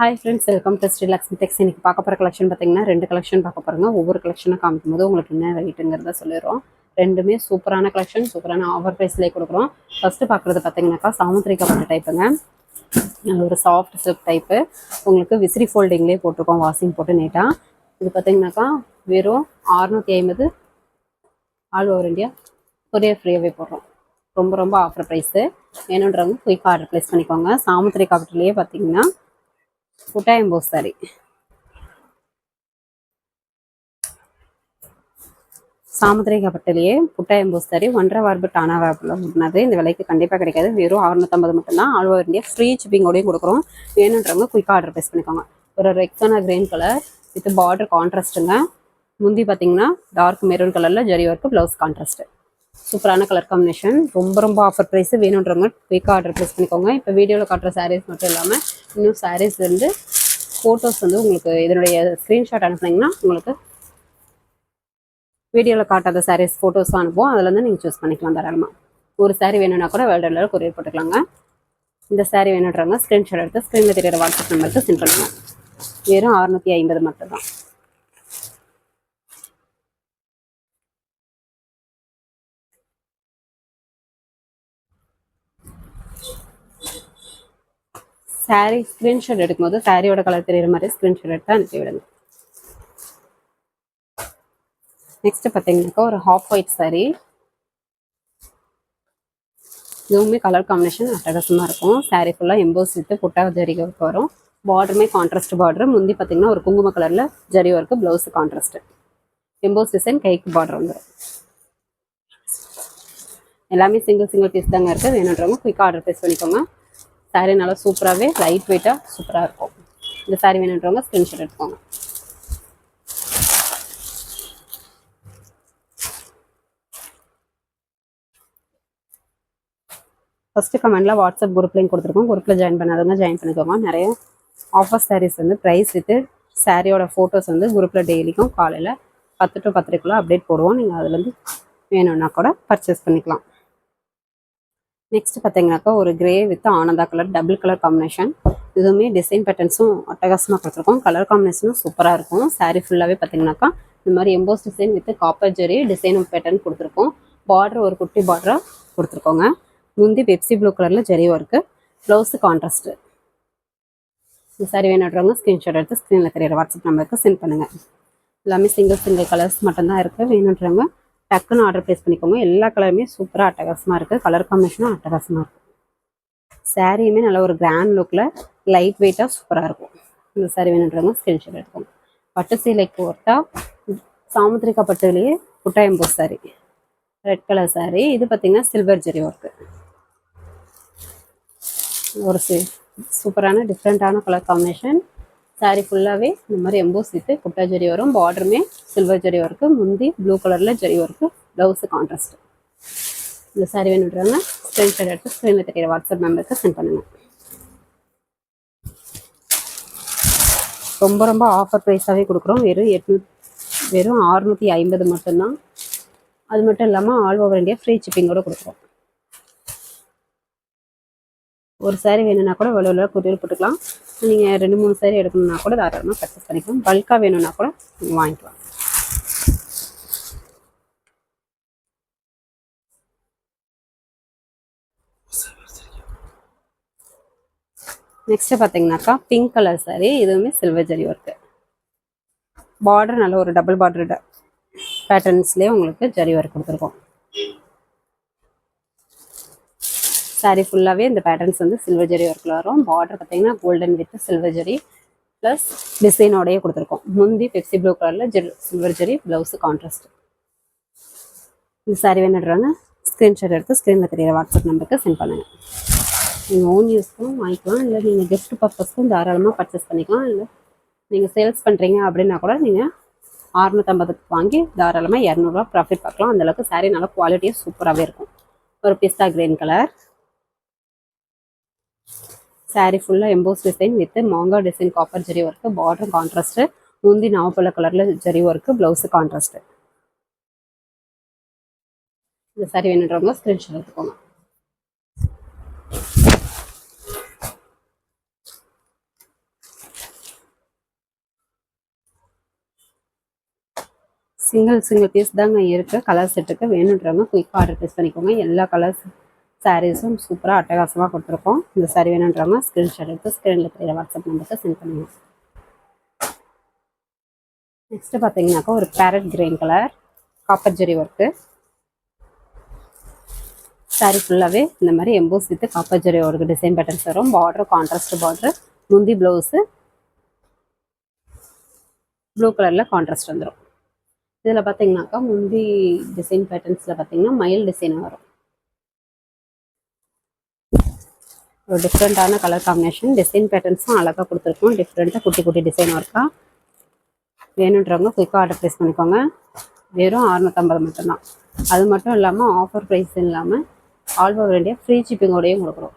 Hi friends, welcome to Srilakshmi Tex. இன்னைக்கு பார்க்க போகிற கலெக்ஷன் பார்த்தீங்கன்னா 2 கலெக்ஷன் பார்க்க போகிறோங்க. ஒவ்வொரு கலெக்ஷனை காமிக்கும் போது உங்களுக்கு என்ன ரேட்டுங்கிறத சொல்லிடுறோம். ரெண்டுமே சூப்பரான கலெக்ஷன், சூப்பரான ஆஃபர் ப்ரைஸ்லேயே கொடுக்குறோம். ஃபஸ்ட்டு பார்க்குறது பார்த்தீங்கன்னாக்கா சாமுத்திரிகா பட்டு டைப்புங்க. நல்ல ஒரு சாஃப்ட் சில்க் டைப்பு. உங்களுக்கு விசிறி ஃபோல்டிங்லேயே போட்டிருக்கோம், வாஷிங் போட்டு நீட்டாக. இது பார்த்தீங்கன்னாக்கா வெறும் 650 ஆல் ஓவர் இந்தியா கொரியர் ஃப்ரீயாகவே போடுறோம். ரொம்ப ரொம்ப ஆஃபர் ப்ரைஸு. வேணுன்றவங்க குயிக்காக ஆர்டர் ப்ளேஸ் பண்ணிக்கோங்க. சாமுத்திரிகா பட்டுலேயே பார்த்தீங்கன்னா புட்டா எம்போஸ் சாரி. சாமுத்திரிகா பட்டிலேயே புட்டா எம்போஸ் சாரி 1.5 வார்பு டானா வார்பில் உட்னது. இந்த விலைக்கு கண்டிப்பாக கிடைக்காது. வெறும் 650 மட்டும்தான். ஆல் ஓவர் இந்தியா ஃப்ரீ ஷிப்பிங்கோடையும் கொடுக்குறோம். வேணுன்றவங்க குயிக்காக ஆர்டர் ப்ளேஸ் பண்ணிக்கோங்க. ஒரு ரெக்ஸானா கிரீன் கலர் வித் பார்டர் கான்ட்ராஸ்ட்டுங்க. முந்தி பார்த்தீங்கன்னா டார்க் மெரூன் கலரில் ஜரி ஒர்க்கு, ப்ளவுஸ் கான்ட்ராஸ்ட்டு. சூப்பரான கலர் காம்பினேஷன். ரொம்ப ரொம்ப ஆஃபர் ப்ரைஸு. வேணுன்றவங்க குயிக்காக ஆர்டர் ப்ளேஸ் பண்ணிக்கோங்க. இப்போ வீடியோவில் காட்டுற சாரீஸ் மட்டும் இல்லாமல் இன்னும் சாரீஸ் வந்து ஃபோட்டோஸ் வந்து உங்களுக்கு இதனுடைய ஸ்க்ரீன்ஷாட் அனுப்புனீங்கன்னா உங்களுக்கு வீடியோவில் காட்டாத சாரீஸ் ஃபோட்டோஸும் அனுப்புவோம். அதில் வந்து நீங்கள் சூஸ் பண்ணிக்கலாம் தாராளமாக. ஒரு சாரீ வேணும்னா கூட வேர்ல்டு கொரியர் போட்டுக்கலாங்க. இந்த சாரீ வேணுன்றவங்க ஸ்க்ரீன்ஷாட் எடுத்து ஸ்க்ரீனில் தெரியிற வாட்ஸ்அப் நம்பருக்கு சென்ட் பண்ணுங்கள். வெறும் 650 மட்டும்தான். சாரீ ஸ்க்ரீன்ஷாட் எடுக்கும்போது சாரியோட கலர் தெரிகிற மாதிரி ஸ்க்ரீன்ஷாட் எடுத்து அனுப்பி விடுங்க. நெக்ஸ்ட் பார்த்தீங்கன்னாக்கா ஒரு ஹாஃப் ஒயிட் சாரீ. இதுவுமே கலர் காம்பினேஷன் அட்டகாசமாக இருக்கும். சாரீ ஃபுல்லாக எம்போஸ் வித்து புட்டா ஜரி ஒர்க் வரும். பார்டருமே கான்ட்ராஸ்ட் பார்டர். முந்தி பார்த்தீங்கன்னா ஒரு குங்கும கலரில் zari work, blouse contrast. Emboss design, கைக்கு பார்டர் வந்துடும். எல்லாமே சிங்கிள் பீஸ் தாங்க இருக்குது. வேணுன்றவங்க குயிக்காக ஆர்டர் ப்ளேஸ் பண்ணிக்கோங்க. சாரீ நல்லா சூப்பராகவே லைட் வெயிட்டாக சூப்பராக இருக்கும். இந்த சாரீ வேணுன்றவங்க ஸ்க்ரீன்ஷாட் எடுத்துக்கோங்க. ஃபஸ்ட்டு கமெண்ட்டில் வாட்ஸ்அப் குரூப் லிங்க் கொடுத்துருக்கோம். குரூப்பில் ஜாயின் பண்ணாதவங்க ஜாயின் பண்ணிக்கோங்க. நிறைய ஆஃபர் சாரீஸ் வந்து ப்ரைஸ் வித்து சாரியோட ஃபோட்டோஸ் வந்து குரூப்பில் டெய்லிக்கும் காலையில் 10 to 10:30 அப்டேட் போடுவோம். நீங்கள் அதுலேருந்து வேணும்னா கூட பர்ச்சேஸ் பண்ணிக்கலாம். நெக்ஸ்ட் பார்த்தீங்கன்னாக்கா ஒரு grey with Ananda colour double colour combination. இதுவுமே டிசைன் பேட்டர்ன்ஸும் அட்டகாசமாக கொடுத்துருக்கோம். கலர் காம்பினேஷனும் சூப்பராக இருக்கும். சாரீ ஃபுல்லாகவே பார்த்தீங்கன்னாக்கா இந்த மாதிரி எம்போஸ் டிசைன் வித் காப்பர் ஜெரி டிசைனும் பேட்டர்ன் கொடுத்துருக்கோம். பார்டர் ஒரு குட்டி பார்டராக கொடுத்துருக்கோங்க. முந்தி பெப்சி ப்ளூ கலரில் ஜெரி ஒர்க்கு, ப்ளவுஸு கான்ட்ராஸ்ட்டு. இந்த சாரி வேணுன்றவங்க ஸ்க்ரீன்ஷாட் எடுத்து ஸ்க்ரீனில் தெரியிற வாட்ஸ்அப் நம்பருக்கு சென்ட் பண்ணுங்கள். எல்லாமே சிங்கிள் கலர்ஸ் மட்டும்தான் இருக்குது. வேணுன்றவங்க டக்குன்னு ஆர்டர் ப்ளேஸ் பண்ணிக்கோங்க. எல்லா கலருமே சூப்பராக அட்டகாசமாக இருக்குது. கலர் காம்பினேஷனும் அட்டகாசமாக இருக்கும். சாரியுமே நல்ல ஒரு கிராண்ட் லுக்கில் லைட் வெயிட்டாக சூப்பராக இருக்கும். இந்த சாரி வேணுன்றவங்க ஸ்க்ரீன்ஷாட் எடுத்துக்கோங்க. பட்டு சீலைக்கு ஒர்த்தா சாமுத்திரிகா பட்டுலேயே புட்டா EMBOSS sorry, red colour sorry. இது பார்த்தீங்கன்னா சில்வர் ஜெரி ஒர்க்கு. ஒரு சூப்பரான டிஃப்ரெண்ட்டான கலர் காம்பினேஷன். சாரீ ஃபுல்லாகவே இந்த மாதிரி எம்போஸ் வித்து புட்டா ஜெரி வரும். பார்டருமே சில்வர் ஜெரி ஒர்க்கு. முந்தி ப்ளூ கலரில் ஜெரி ஒர்க்கு, ப்ளவுஸு கான்ட்ராஸ்ட். இந்த சாரீ வேணுன்றாங்க ஸ்க்ரீன்ஷாட் எடுத்து ஸ்க்ரீனில் தெரியிற வாட்ஸ்அப் நம்பருக்கு சென்ட் பண்ணுங்கள். ரொம்ப ரொம்ப ஆஃபர் ப்ரைஸாகவே கொடுக்குறோம். வெறும் 650 மட்டும்தான். அது மட்டும் இல்லாமல் ஆல் ஓவர் இந்தியா ஃப்ரீ ஷிப்பிங்கோடு கொடுக்குறோம். ஒரு சாரீ வேணும்னா கூட வெளியில் கொரியர் போட்டுக்கலாம். நீங்கள் 2-3 சாரீ எடுக்கணும்னா கூட தாராளமாக பர்ச்சேஸ் பண்ணிக்கலாம். பல்காக வேணும்னா கூட நீங்கள் வாங்கிக்கலாம். நெக்ஸ்ட்டு பார்த்தீங்கன்னாக்கா பிங்க் கலர் சாரீ. இதுவுமே சில்வர் ஜரி ஒர்க்கு. பார்டர் நல்ல ஒரு டபுள் பார்டர் பேட்டர்ன்ஸ்லேயே உங்களுக்கு ஜரி ஒர்க் கொடுத்துருக்கோம். சாரீ ஃபுல்லாகவே இந்த பேட்டர்ன்ஸ் வந்து சில்வர் ஜெரி ஒர்க்கில் வரும். பார்டர் பார்த்தீங்கன்னா golden with silver zari plus டிசைனோடையே கொடுத்துருக்கோம். முந்தி பெப்சி ப்ளூ கலரில் சில்வர் ஜெரி, ப்ளவுஸு கான்ட்ராஸ்ட். இந்த சாரீ வேணுன்றாங்க ஸ்க்ரீன்ஷாட் எடுத்து ஸ்க்ரீனில் தெரியிற வாட்ஸ்அப் நம்பருக்கு சென்ட் பண்ணுங்கள். நீங்கள் ஓன் யூஸ்க்கும் வாங்கிக்கலாம், இல்லை நீங்கள் கிஃப்ட் பர்பஸ்க்கும் தாராளமாக பர்ச்சேஸ் பண்ணிக்கலாம். இல்லை நீங்கள் சேல்ஸ் பண்ணுறீங்க அப்படின்னா கூட நீங்கள் 650 வாங்கி தாராளமாக 200 ப்ராஃபிட் பார்க்கலாம். அந்தளவுக்கு சாரீ நல்லா குவாலிட்டியாக சூப்பராகவே இருக்கும். ஒரு பிஸ்தா கிரீன் கலர் சாரீ ஃபுல்லாக எம்போஸ் டிசைன் வித் மாங்கா design copper zari work. Border contrast. முந்தி நாவப்பழ கலரில் ஜெரி ஒர்க்கு, ப்ளவுஸு கான்ட்ராஸ்ட்டு. இந்த சாரீ வேணுன்றவங்க ஸ்க்ரீன்ஷாட் எடுத்துக்கோங்க. சிங்கிள் பீஸ் தாங்க இருக்குது. கலர் செட்டுக்கு வேணுன்றவங்க குயிக்காக ஆர்டர் ப்ளேஸ் பண்ணிக்கோங்க. எல்லா கலர்ஸ் சாரீஸும் சூப்பராக அட்டகாசமாக கொடுத்துருக்கோம். இந்த சாரீ வேணுன்றவங்க ஸ்க்ரீன்ஷாட் எடுத்து ஸ்க்ரீனில் தெரியல வாட்ஸ்அப் நம்பருக்கு சென்ட் பண்ணுங்கள். நெக்ஸ்ட்டு பார்த்தீங்கன்னாக்கா ஒரு parrot green colour copper zari work. Sari ஃபுல்லாகவே இந்த மாதிரி emboss with copper zari work design patterns வரும். பார்டர் கான்ட்ராஸ்ட் பார்டர், முந்தி ப்ளவுஸு ப்ளூ கலரில் கான்ட்ராஸ்ட் வந்துடும். இதில் பார்த்தீங்கன்னாக்கா முந்தி டிசைன் பேட்டர்ன்ஸில் பார்த்தீங்கன்னா மயில் டிசைன் வரும். ஒரு டிஃப்ரெண்ட்டான கலர் காம்பினேஷன், டிசைன் பேட்டர்ன்ஸும் அழகாக கொடுத்துருக்கோம். டிஃப்ரெண்ட்டாக குட்டி குட்டி டிசைன் ஒர்க்காக வேணுன்றவங்க குயிக்காக ஆர்டர் ப்ளேஸ் பண்ணிக்கோங்க. வெறும் 650 மட்டும்தான். அது மட்டும் இல்லாமல் ஆஃபர் ப்ரைஸ் இல்லாமல் ஆல் ஓவர் இந்தியா ஃப்ரீ ஷிப்பிங்கோடையும் கொடுக்குறோம்.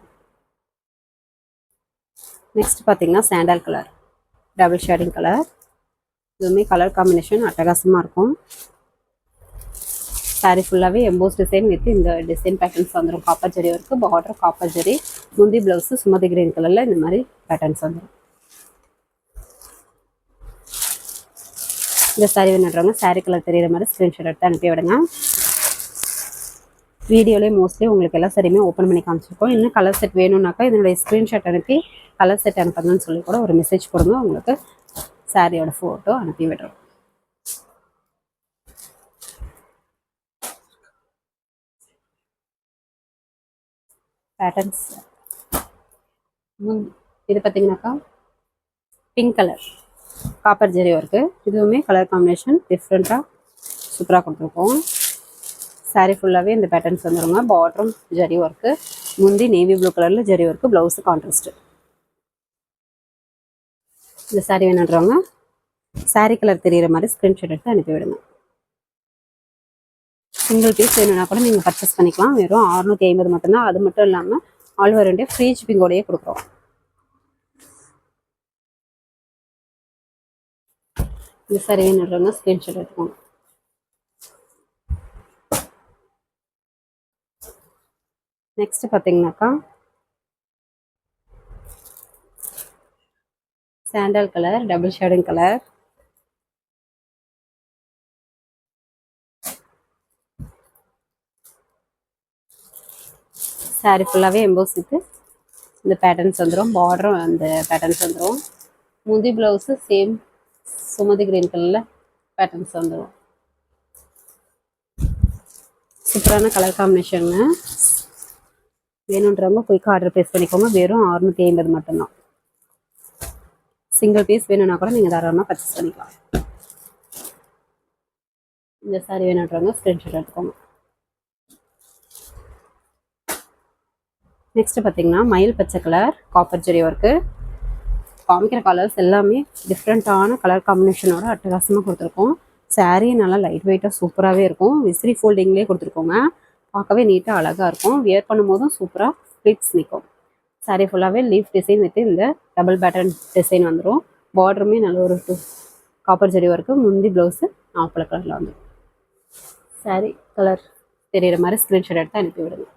நெக்ஸ்ட் பார்த்தீங்கன்னா sandal colour double shading colour. இதுவுமே கலர் காம்பினேஷன் அட்டகாசமாக இருக்கும். சாரீ ஃபுல்லாகவே எம்போஸ் டிசைன் வித் இந்த டிசைன் பேட்டர்ன்ஸ் வந்துடும். Copper zari work, border copper zari, முந்தி ப்ளவுஸு சுமதி கிரீன் கலரில் இந்த மாதிரி பேட்டர்ன்ஸ் வந்துடும். இந்த சாரீ வேணுன்றவங்க சாரீ கலர் தெரிகிற மாதிரி ஸ்க்ரீன்ஷாட் எடுத்து அனுப்பி விடுங்க. வீடியோலேயே மோஸ்ட்லி உங்களுக்கு எல்லா சாரியுமே ஓப்பன் பண்ணி காமிச்சிருக்கோம். இன்னும் கலர் செட் வேணும்னாக்கா இதனுடைய ஸ்க்ரீன்ஷாட் அனுப்பி கலர் செட் அனுப்புங்கன்னு சொல்லி கூட ஒரு மெசேஜ் கொடுங்க. உங்களுக்கு சாரியோட ஃபோட்டோ அனுப்பி விடுறோம். பேட்டர்ன்ஸ் இது பார்த்தீங்கன்னாக்கா pink colour copper zari work. இதுவுமே கலர் காம்பினேஷன் டிஃப்ரெண்ட்டாக சூப்பராக கொடுத்துருக்கோம். சாரீ ஃபுல்லாகவே இந்த பேட்டர்ன்ஸ் வந்துடுங்க. பார்டரும் ஜெரி ஒர்க்கு, முந்தி நேவி ப்ளூ கலரில் ஜெரி ஒர்க்கு, ப்ளவுஸு கான்ட்ராஸ்ட்டு. இந்த சாரீ வேணுன்றவங்க சாரீ கலர் தெரிகிற மாதிரி ஸ்க்ரீன்ஷாட் எடுத்து அனுப்பிவிடுங்க. சிங்கிள் பீஸ் வேணும்னா கூட நீங்கள் பர்ச்சேஸ் பண்ணிக்கலாம். வெறும் 650 மட்டும்தான். அது மட்டும் இல்லாமல் ஆல் ஓவர் இந்தியா ஃப்ரீ ஷிப்பிங்கோடையே கொடுக்குறோம். இந்த சாரீ வேணுன்றவங்க ஸ்க்ரீன்ஷாட் எடுத்துக்கோங்க. நெக்ஸ்ட் பார்த்தீங்கன்னாக்கா sandal colour double shading colour. Sari ஃபுல்லாகவே எம்போஸ் வித்து இந்த பேட்டர்ன்ஸ் வந்துடும். பார்டரும் அந்த பேட்டர்ன்ஸ் வந்துடும். முந்தி ப்ளவுஸு சேம் சுமதி கிரீன் கலரில் பேட்டர்ன்ஸ் வந்துடும். சூப்பரான கலர் காம்பினேஷனுங்க. வேணுன்றவங்க குயிக்காக ஆர்டர் ப்ளேஸ் பண்ணிக்கோங்க. வெறும் 650 மட்டும்தான். சிங்கிள் பீஸ் வேணும்னா கூட நீங்கள் தாராளமாக பர்ச்சேஸ் பண்ணிக்கலாம். இந்த சாரீ வேணுன்றவங்க ஸ்க்ரீன்ஷாட் எடுத்துக்கோங்க. நெக்ஸ்ட்டு பார்த்தீங்கன்னா மயில் பச்சை கலர் காப்பர் ஜெரி ஒர்க்கு. காமிக்கிற கலர்ஸ் எல்லாமே டிஃப்ரெண்ட்டான கலர் காம்பினேஷனோட அட்டகாசமாக கொடுத்துருக்கோம். சாரீ நல்லா லைட் வெயிட்டாக சூப்பராகவே இருக்கும். விசிறி ஃபோல்டிங்லேயே கொடுத்துருக்கோங்க. பார்க்கவே நீட்டாக அழகாக இருக்கும். வியர் பண்ணும்போதும் சூப்பராக ஃப்ளிட்ஸ் நிற்கும். சாரீ ஃபுல்லாகவே லீஃப் டிசைன் வித் இந்த டபுள் பேட்டர்ன் டிசைன் வந்துடும். பார்டருமே நல்ல ஒரு காப்பர் ஜெரி ஒர்க்கு, முந்தி ப்ளவுஸு ஆப்பள கலரில் வந்துடும். சாரீ கலர் தெரிகிற மாதிரி ஸ்க்ரீன்ஷாட் எடுத்து அனுப்பி விடுங்க.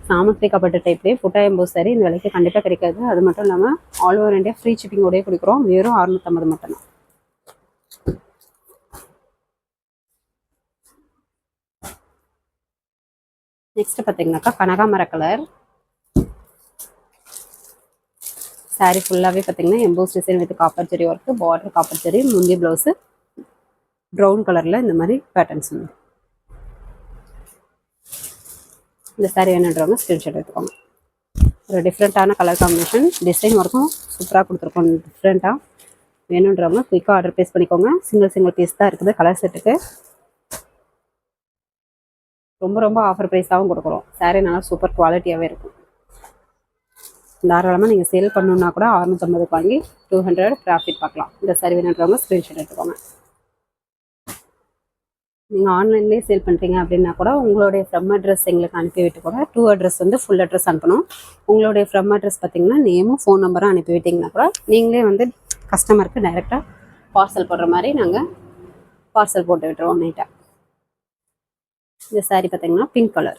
சாமத்ரி கப்பட்டு டைப்லேயே புட்டா எம்போஸ் சாரீ இந்த விலைக்கு கண்டிப்பாக கிடைக்காது. அது மட்டும் இல்லாமல் ஆல் ஓவர் இந்தியா ஃப்ரீ ஷிப்பிங்கோடய கொடுக்குறோம். வெறும் 650 மட்டும்தான். நெக்ஸ்ட் பார்த்தீங்கன்னாக்கா கனகாமர கலர். சாரீ ஃபுல்லாகவே பார்த்தீங்கன்னா emboss design with copper zari work, border copper zari, முந்தி ப்ளவுஸு ப்ரௌன் கலரில் இந்த மாதிரி பேட்டர்ன்ஸ் வந்துடும். இந்த சாரீ வேணுன்றவங்க ஸ்க்ரீன்ஷாட் எடுத்துக்கோங்க. ஒரு டிஃப்ரெண்ட்டான கலர் காம்பினேஷன், டிசைன் ஒர்க்கும் சூப்பராக கொடுத்துருக்கோம். டிஃப்ரெண்ட்டாக வேணுன்றவங்க குயிக்காக ஆர்டர் ப்ளேஸ் பண்ணிக்கோங்க. சிங்கிள் பீஸ் தான் இருக்குது கலர் செட்டுக்கு. ரொம்ப ஆஃபர் ப்ரைஸாகவும் கொடுக்குறோம். சாரீ நல்லா சூப்பர் குவாலிட்டியாகவே இருக்கும். தாராளமாக நீங்கள் சேல் பண்ணணுன்னா கூட 650 வாங்கி 200 ப்ராஃபிட் பார்க்கலாம். இந்த சாரீ வேணுன்றவங்க ஸ்க்ரீன்ஷாட் எடுத்துக்கோங்க. நீங்கள் ஆன்லைன்லேயே சேல் பண்ணுறீங்க அப்படின்னா கூட உங்களுடைய ஃப்ரம் அட்ரஸ் எங்களுக்கு அனுப்பிவிட்டு கூட டூ அட்ரஸ் வந்து ஃபுல் அட்ரஸ் அனுப்பணும். உங்களுடைய ஃப்ரம் அட்ரஸ் பார்த்தீங்கன்னா நேமும் ஃபோன் நம்பரும் அனுப்பிவிட்டிங்கன்னா கூட நீங்களே வந்து கஸ்டமருக்கு டைரெக்டாக பார்சல் போடுற மாதிரி நாங்கள் பார்சல் போட்டு விட்டுருவோம் நீட்டாக. இந்த சாரீ பார்த்தீங்கன்னா பிங்க் கலர்.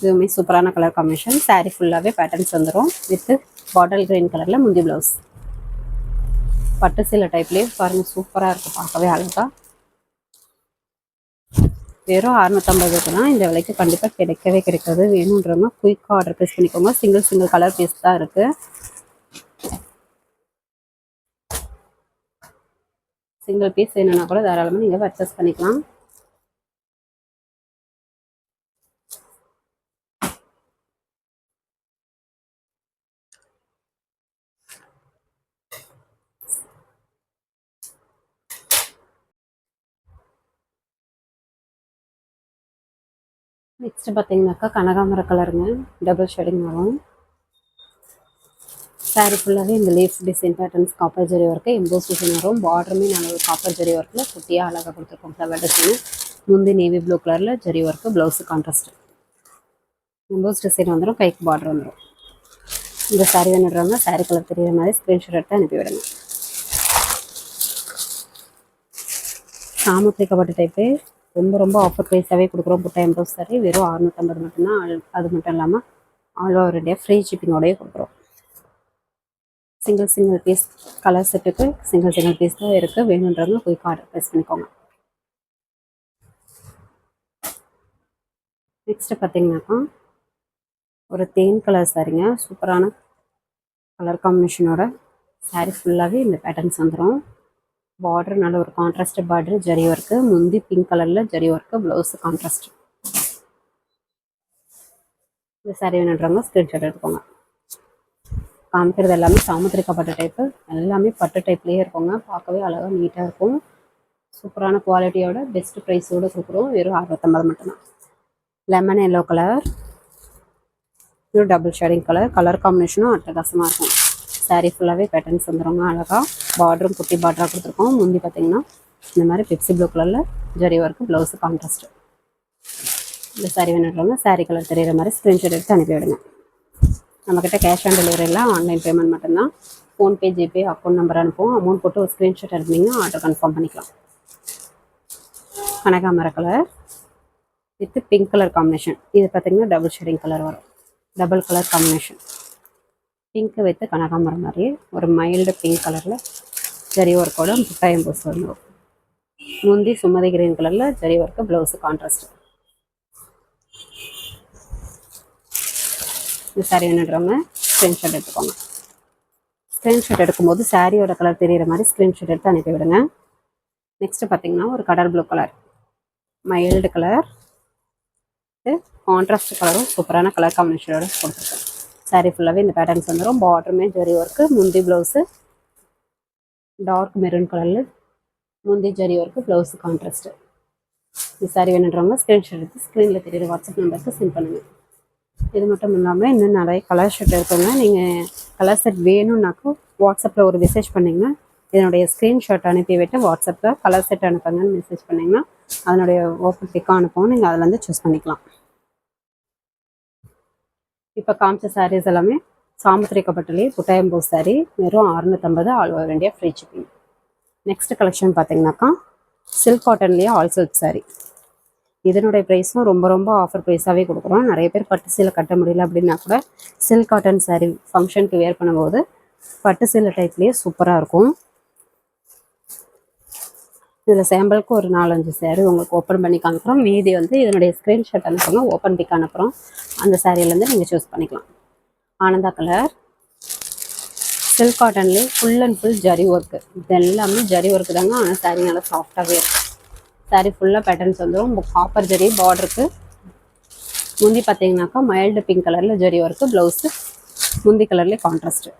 இதுவுமே சூப்பரான கலர் காம்பினேஷன். சாரீ ஃபுல்லாகவே பேட்டர்ன்ஸ் வந்துடும். வித் பாட்டில் கிரீன் கலரில் முந்தி ப்ளவுஸ். பட்டு சீலை டைப்லேயே பாருங்கள், சூப்பராக இருக்குது, பார்க்கவே அழகாக. வெறும் 650 தான். இந்த விலைக்கு கண்டிப்பாக கிடைக்கவே கிடைக்காது. வேணுன்றவங்க குயிக்காக ஆர்டர் ப்ளேஸ் பண்ணிக்கோங்க. சிங்கிள் கலர் பீஸ் தான் இருக்குது. சிங்கிள் பீஸ் வேணும்னா கூட தாராளமாக நீங்கள் பர்ச்சேஸ் பண்ணிக்கலாம். நெக்ஸ்ட் பார்த்தீங்கன்னாக்கா கனகாமர கலருங்க, டபுள் ஷேடிங் வரும். சாரீ ஃபுல்லாகவே இந்த leaf design patterns copper zari work EMBOSS design வரும். பார்டருமே நல்ல ஒரு காப்பர் ஜெரி ஒர்க்கில் குட்டியாக அழகாக கொடுத்துருக்கோம். ஃப்ளவர் டிசைனு முந்தி நேவி ப்ளூ கலரில் zari work, blouse contrast. Emboss design வந்துடும், கைக்கு பார்டர் வந்துடும். இந்த சாரீ வேணுன்றவங்க சாரீ கலர் தெரியுற மாதிரி ஸ்க்ரீன்ஷாட் எடுத்து அனுப்பிவிடுங்க. சாமுத்திரிக்கப்பட்ட டைப்பு ரொம்ப ஆஃபர் ப்ரைஸாகவே கொடுக்குறோம். புட்டா எம்போஸ் சாரீ வெறும் 650 மட்டும்தான். அது மட்டும் இல்லாமல் ஆல் ஓவர் இந்தியா ஃப்ரீ ஷிப்பிங்கோடய கொடுக்குறோம். சிங்கிள் பீஸ் கலர் செட்டுக்கு சிங்கிள் பீஸ் தான் இருக்குது. வேணுன்றவங்க குயிக் ஆர்டர் ப்ளேஸ் பண்ணிக்கோங்க. நெக்ஸ்ட்டு பார்த்தீங்கன்னாக்கா ஒரு தேன் கலர் சாரீங்க, சூப்பரான கலர் காம்பினேஷனோட சாரீ ஃபுல்லாகவே இந்த பேட்டர்ன்ஸ் வந்துடும். பார்டர் நல்ல ஒரு கான்ட்ராஸ்ட் பார்டர் ஜரி ஒர்க்கு, முந்தி பிங்க் கலரில் ஜரி ஒர்க்கு, ப்ளவுஸு கான்ட்ராஸ்ட். இந்த சாரீ வேணுன்றவங்க ஸ்க்ரீன்ஷாட் எடுத்துக்கோங்க. காமிக்கிறது எல்லாமே சாமுத்திரிக்கப்பட்ட டைப்பு, எல்லாமே பட்டு டைப்லேயே இருக்குங்க. பார்க்கவே அழகாக நீட்டாக இருக்கும். சூப்பரான குவாலிட்டியோட பெஸ்ட் ப்ரைஸோடு கொடுக்குறோம். வெறும் 650 மட்டும்தான். லெமன் எல்லோ கலர், இது டபுள் ஷேடிங் கலர் காம்பினேஷனும் அட்டகாசமாக இருக்கும். சாரீ ஃபுல்லாகவே பேட்டர்ன்ஸ் வந்துடுங்க அழகாக. பார்டரும் குட்டி பார்டராக கொடுத்துருக்கோம். முந்தி பார்த்தீங்கன்னா இந்த மாதிரி பெப்சி ப்ளூ கலரில் ஜரி ஒர்க்கு, ப்ளவுஸு கான்ட்ராஸ்ட்டு. இந்த சாரீ வேணுன்றவங்க சாரீ கலர் தெரிகிற மாதிரி ஸ்க்ரீன்ஷாட் எடுத்து அனுப்பிவிடுங்க. நம்மக்கிட்ட கேஷ் ஆன் டெலிவரிலாம் ஆன்லைன் பேமெண்ட் மட்டும்தான். ஃபோன்பே, ஜிபே அக்கௌண்ட் நம்பர் அனுப்புவோம். அமௌண்ட் போட்டு ஒரு ஸ்க்ரீன்ஷாட் அனுப்பிங்கன்னா ஆர்டர் கன்ஃபார்ம் பண்ணிக்கலாம். கனகாமர colour with pink colour combination. இது பார்த்திங்கன்னா டபுள் ஷேடிங் கலர் வரும். Double colour combination pink with கனகாமரம் மாதிரியே ஒரு மைல்டு பிங்க் கலரில் ஜரி ஒர்க்கோட புட்டா எம்போஸ் வந்துடும். முந்தி சுமதி கிரீன் கலரில் ஜரி ஒர்க்கு, ப்ளவுஸு கான்ட்ராஸ்ட். இந்த சாரீ வேணுன்றவங்க ஸ்க்ரீன்ஷாட் எடுத்துக்கோங்க. ஸ்க்ரீன்ஷாட் எடுக்கும்போது சாரியோட கலர் தெரிகிற மாதிரி ஸ்க்ரீன்ஷாட் எடுத்து அனுப்பிவிடுங்க. நெக்ஸ்ட்டு பார்த்தீங்கன்னா ஒரு கடல் blue colour, mild colour, contrast கலரும் சூப்பரான கலர் காம்பினேஷனோட கொடுத்துருக்கேன். சாரீ ஃபுல்லாகவே இந்த பேட்டர்ன்ஸ் வந்துடும். பார்டருமே ஜரி ஒர்க்கு, முந்தி ப்ளவுஸு டார்க் மெரூன் கலரில் முந்தி ஜரி ஒர்க்கு, ப்ளவுஸு கான்ட்ராஸ்ட்டு. இந்த சாரீ வேணுன்றவங்க ஸ்க்ரீன்ஷாட் எடுத்து ஸ்க்ரீனில் தெரியுற வாட்ஸ்அப் நம்பருக்கு சென்ட் பண்ணுங்கள். இது மட்டும் இல்லாமல் இன்னும் நிறைய கலர் ஷர்ட் இருக்குங்க. நீங்கள் கலர் செட் வேணும்னாக்கும் வாட்ஸ்அப்பில் ஒரு மெசேஜ் பண்ணிங்கன்னா இதனுடைய ஸ்க்ரீன்ஷாட் அனுப்பிவிட்டு வாட்ஸ்அப்பில் கலர் செட் அனுப்புங்கன்னு மெசேஜ் பண்ணிங்கன்னா அதனுடைய ஓப்பன் பிக்காக அனுப்புவோம். நீங்கள் அதில் வந்து சூஸ் பண்ணிக்கலாம். இப்போ காமிச்ச சாரீஸ் எல்லாமே சாமுத்திரிக்கப்பட்டிலே புட்டா எம்போஸ் சாரீ வெறும் 650, all over India free shipping. Next collection பார்த்தீங்கன்னாக்கா சில்க் காட்டன்லேயே ஆல் சில்க் சாரீ. இதனுடைய ப்ரைஸும் ரொம்ப ஆஃபர் ப்ரைஸாகவே கொடுக்குறோம். நிறைய பேர் பட்டு சீலை கட்ட முடியல அப்படின்னா கூட சில்க் காட்டன் சாரீ ஃபங்க்ஷனுக்கு வேர் பண்ணும்போது பட்டு சீலை டைப்லேயே சூப்பராக இருக்கும். இதில் சாம்பிளுக்கு ஒரு 4-5 சாரீ உங்களுக்கு ஓப்பன் பண்ணி காமிக்கிறோம். மீதி வந்து இதனுடைய ஸ்க்ரீன்ஷாட் அனுப்புங்க, ஓப்பன் பிக் அனுப்புகிறோம். அந்த சாரியிலேருந்து நீங்கள் சூஸ் பண்ணிக்கலாம். ஆனந்தா கலர் சில்க் காட்டன்லேயே full and full zari work. இது எல்லாமே ஜரி ஒர்க்கு தாங்க. ஆனால் சாரீ நல்லா சாஃப்டாகவே இருக்கும். சாரீ ஃபுல்லாக பேட்டர்ன்ஸ் வந்துடும். காப்பர் ஜரி பார்டருக்கு. முந்தி பார்த்தீங்கன்னாக்கா மைல்டு பிங்க் கலரில் ஜரி ஒர்க்கு, ப்ளவுஸு முந்தி கலர்லேயே கான்ட்ராஸ்ட்டு,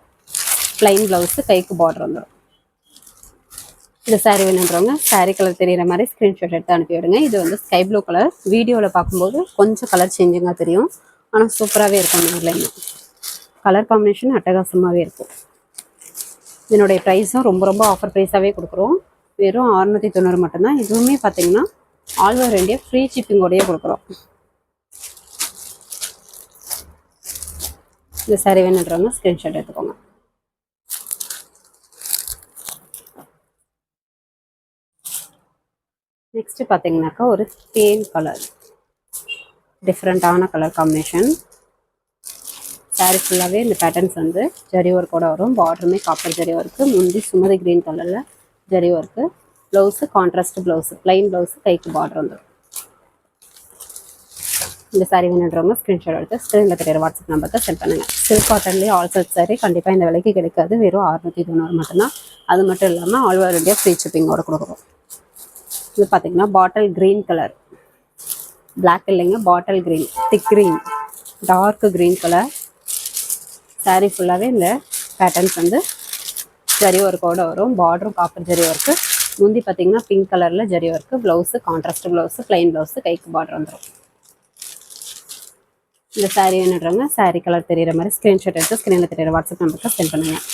ப்ளைன் ப்ளவுஸு, கைக்கு பார்டர் வந்துடும். இந்த சாரீ வேணுன்றவங்க சாரீ கலர் தெரிகிற மாதிரி ஸ்க்ரீன்ஷாட் எடுத்து அனுப்பிவிடுங்க. இது வந்து ஸ்கை ப்ளூ கலர். வீடியோவில் பார்க்கும்போது கொஞ்சம் கலர் சேஞ்சிங்காக தெரியும், ஆனால் சூப்பராகவே இருக்கும். நேர்லையும் கலர் காம்பினேஷன் அட்டகாசமாகவே இருக்கும். இதனுடைய ப்ரைஸும் ரொம்ப ஆஃபர் ப்ரைஸாகவே கொடுக்குறோம். வெறும் 690 மட்டும்தான். இதுவுமே பார்த்தீங்கன்னா ஆல் ஓவர் இந்தியா ஃப்ரீ ஷிப்பிங்கோடையே கொடுக்குறோம். இந்த சாரீ வேணுன்றவங்க ஸ்க்ரீன்ஷாட் எடுத்துக்கோங்க. நெக்ஸ்ட்டு பார்த்தீங்கன்னாக்கா ஒரு தேன் கலர். டிஃப்ரெண்ட்டான கலர் காம்பினேஷன். சாரீ ஃபுல்லாகவே இந்த பேட்டர்ன்ஸ் வந்து ஜரி ஒர்க்கோட வரும். பார்டருமே காப்பர் ஜரி ஒர்க்கு. முந்தி சுமதி க்ரீன் கலரில் zari work. Blouse contrast blouse, plain blouse, கைக்கு பார்டர் வந்துடும். இந்த சாரீ வேணுன்றவங்க ஸ்க்ரீன்ஷாட் எடுத்து ஸ்க்ரீனில் தெரியுற வாட்ஸ்அப் நம்பருக்கு சென்ட் பண்ணுங்கள். சில்க் காட்டன்லேயே ஆல் செட் சாரீ கண்டிப்பாக இந்த விலைக்கு கிடைக்காது. வெறும் 690 மட்டும்தான். அது மட்டும் இல்லாமல் ஆல் ஓவர் இந்தியா ஃப்ரீ ஷிப்பிங்கோட கொடுக்குறோம். இது பார்த்தீங்கன்னா பாட்டில் க்ரீன் கலர், பிளாக் இல்லைங்க, bottle green, thick green, dark green colour. Sari ஃபுல்லாகவே இந்த பேட்டர்ன்ஸ் வந்து ஜரி ஒர்க்கோட வரும். பார்டரும் காப்பர் ஜரி ஒர்க்கு. முந்தி பார்த்தீங்கன்னா பிங்க் கலரில் zari work. Blouse contrast blouse, plain blouse, கைக்கு பார்டர் வந்துடும். இந்த சாரீ வேணுன்றவங்க சாரீ கலர் தெரிகிற மாதிரி ஸ்க்ரீன்ஷாட் எடுத்து ஸ்க்ரீனில் தெரிகிற வாட்ஸ்அப் நம்பருக்கு சென்ட் பண்ணுங்கள்.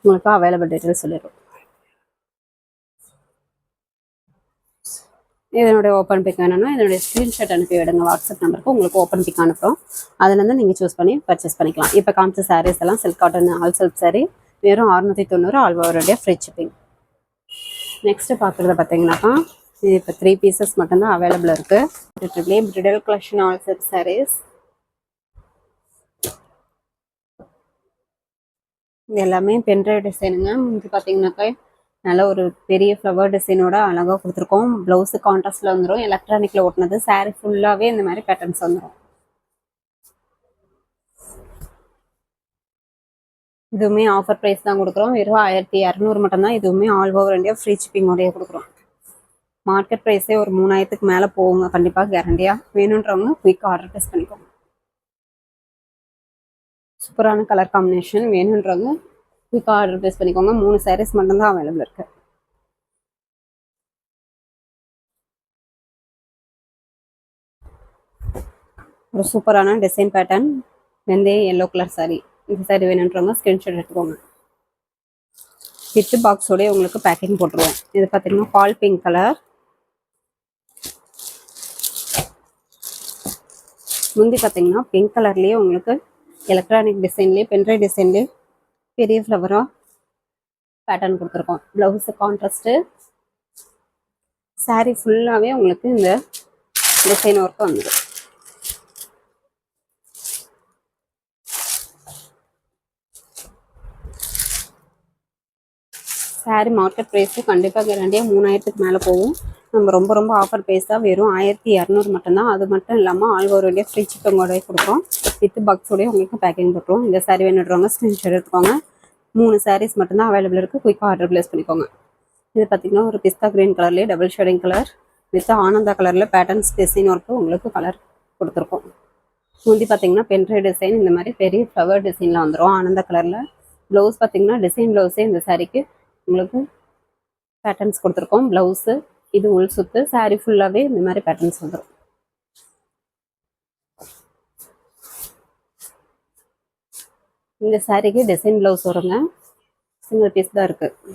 உங்களுக்கு அவைலபிள் டீட்டெயில் சொல்லிடுவோம். இதனுடைய ஓப்பன் பிக் வேணும்னா இதனுடைய ஸ்க்ரீன்ஷாட் அனுப்பி விடுங்க வாட்ஸ்அப் நம்பருக்கு. உங்களுக்கு ஓப்பன் பிக் அனுப்புகிறோம். அதுலேருந்து நீங்கள் சூஸ் பண்ணி பர்ச்சேஸ் பண்ணிக்கலாம். இப்போ காமிச்ச சாரீஸ் எல்லாம் silk cotton all silk sari வெறும் 690 all over India free shipping. Next பார்க்குறத பார்த்தீங்கன்னாக்கா இது இப்போ 3 பீசஸ் மட்டும்தான் அவைலபிள் இருக்குது. Bridal collection all silk saris. இது எல்லாமே பென்ட்ரைவ் டிசைனுங்க. இது பார்த்தீங்கன்னாக்கா நல்ல ஒரு பெரிய ஃப்ளவர் டிசைனோட அழகாக கொடுத்துருக்கோம். ப்ளவுஸு கான்ட்ராஸ்டில் வந்துடும். எலக்ட்ரானிக்கில் ஓட்டினது. சாரீ ஃபுல்லாகவே இந்த மாதிரி பேட்டர்ன்ஸ் வந்துடும். இதுவுமே ஆஃபர் ப்ரைஸ் தான் கொடுக்குறோம். வெறும் 1200 மட்டும்தான். இதுவுமே ஆல் ஓவர் இந்தியா ஃப்ரீ ஷிப்பிங்கோடையே கொடுக்குறோம். மார்க்கெட் ப்ரைஸே ஒரு 3000க்கு மேலே போகுங்க கண்டிப்பாக, கேரண்டியாக. வேணுன்றவங்க குயிக்காக ஆர்டர் ப்ளேஸ் பண்ணிக்கோங்க. சூப்பரான கலர் காம்பினேஷன். வேணுன்றவங்க குயிக்காக ஆர்டர் ப்ளேஸ் பண்ணிக்கோங்க. 3 சாரீஸ் மட்டும்தான் அவைலபிள் இருக்கு. ஒரு சூப்பரான டிசைன் பேட்டர்ன் வெந்தய எல்லோ கலர் சாரீ. இந்த சாரீ வேணுன்றவங்க ஸ்க்ரீன்ஷாட் எடுத்துக்கோங்க. வித் பாக்ஸோடய உங்களுக்கு பேக்கிங் போட்டுருவோம். இது பார்த்தீங்கன்னா பால் பிங்க் கலர். முந்தி பார்த்தீங்கன்னா பிங்க் கலர்லேயே உங்களுக்கு எலக்ட்ரானிக் டிசைன்லேயே பென்ட்ரைவ் டிசைன்லேயே பெரிய ஃப்ளவராக பேட்டர்ன் கொடுத்துருக்கோம். Blouse contrast. சாரீ ஃபுல்லாகவே உங்களுக்கு இந்த டிசைன் ஒர்க்கு வந்துடும். சாரீ மார்க்கெட் ப்ரைஸு கண்டிப்பாக கேரண்டியாக 3000க்கு மேலே போகும். நம்ம ரொம்ப ஆஃபர் ப்ரைஸாக வெறும் 1200 மட்டும்தான். அது மட்டும் இல்லாமல் ஆல் ஓவர் இந்தியா ஃப்ரீ ஷிப்பிங்கோடய கொடுக்குறோம். வித் பாக்ஸோடய உங்களுக்கு பேக்கிங் போட்டுருவோம். இந்த சாரீ வேணுன்றவங்க ஸ்க்ரீன்ஷாட் எடுத்துக்கோங்க. 3 சாரீஸ் மட்டும்தான் அவைலபிள் இருக்குது. குயிக்காக ஆர்டர் ப்ளேஸ் பண்ணிக்கோங்க. இது பார்த்திங்கன்னா ஒரு பிஸ்தா க்ரீன் கலர்லேயே double shading colour with Ananda கலரில் பேட்டர்ன்ஸ் டிசைன் ஒர்க்கு உங்களுக்கு கலர் கொடுத்துருக்கோம். முந்தி பார்த்தீங்கன்னா பென்ட்ரைவ் டிசைன் இந்த மாதிரி பெரிய ஃப்ளவர் டிசைனில் வந்துடும் ஆனந்தா கலரில். ப்ளவுஸ் பார்த்தீங்கன்னா டிசைன் ப்ளவுஸே இந்த சாரீக்கு உங்களுக்கு பேட்டர்ன்ஸ் கொடுத்துருக்கோம். ப்ளவுஸு இது உள் சுத்து. சாரீ ஃபுல்லாகவே இந்த மாதிரி பேட்டர்ன்ஸ் வந்துடும். இந்த சாரீக்கு டிசைன் ப்ளவுஸ் வருங்க. சிங்கிள் பீஸ் தான் இருக்குது.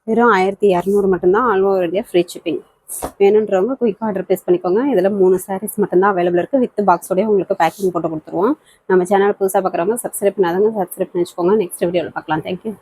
வெறும் 1200 மட்டும்தான். All over India free shipping. வேணுன்றவங்க குயிக்காக ஆர்டர் ப்ளேஸ் பண்ணிக்கோங்க. இதில் 3 சாரீஸ் மட்டும்தான் அவைலபிள் இருக்குது. வித் பாக்ஸோடய உங்களுக்கு பேக்கிங் போட்டு கொடுத்துருவோம். நம்ம சேனல் புதுசாக பார்க்குறவங்க சப்ஸ்கிரைப் பண்ணாதவங்க சப்ஸ்கிரைப் பண்ணி வச்சுக்கோங்க. நெக்ஸ்ட் வீடியோவில் பார்க்கலாம். தேங்க்யூ.